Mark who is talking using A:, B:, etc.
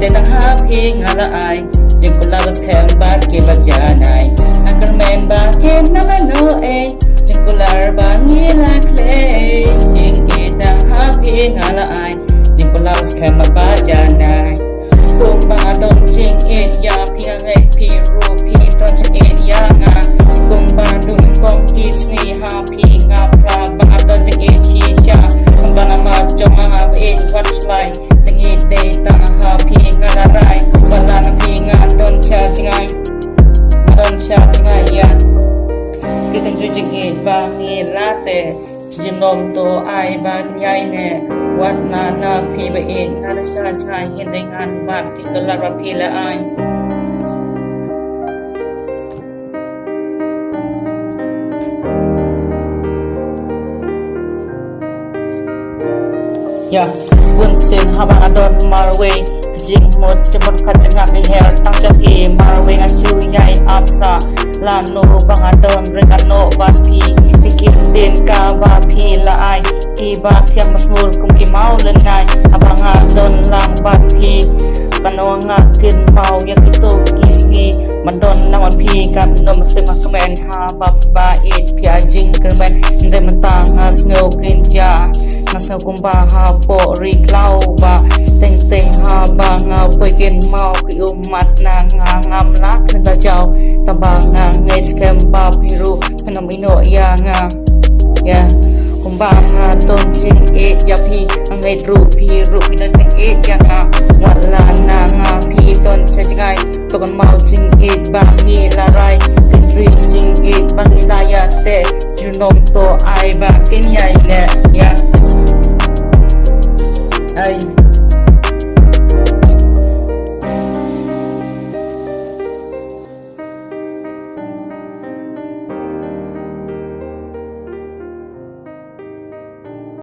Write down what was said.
A: để tăng hấp hi ngã là ai chừng con lao khem bát kia bát già này akan men ba kia nắm nó e chừng con lao ba nghĩ là clay chừng e tăng hấp hi ngã là ai chừng con lao khem bát già này cùng ba đông chừng e ya pi ngai pi ru pi ton chừng e ya nga cùng ba đông con kiss me happy nga pra ba ton chừng e chi cha ba nama trong a e watch line chừng e day tăng happy nga la rai wala nang hinga don cha tingai ya kita jujing e ba ngi late jinom to ai ba nyai ne wat na phi ba e na sa chai hin ding an ba ti kala ba phi la ai ya quân sen habang adon marway jing một chấm một khát chăng ngạc hair tăng cho kỳ marway nga siêu nhai apsa lano bang adon regano ba phi tikin den ka ba phi la ai ki ba thiam masmur kum ki mau lên ngai abang adon lang ba phi kano nga kin mau ya kito kisngi mandon nawan phi kan no masema kamen ha ba it pia jing kermen ndai mentang ngeu kin ja ngasau kumba ha po ri klau ba teng teng ha ba ngau pekin mau ki umat na ngam lak nga jau tambang nga ngets kem ba piru fenomeno ya nga ya kumba nga ton jing e ya pi ngai ru pi na teng e ya nga wala na nga pi ton chajgai to kan mau jing e ba ngi la rai kin ri jing e bang ilaya te junom to ai ba ken yai ne ya ai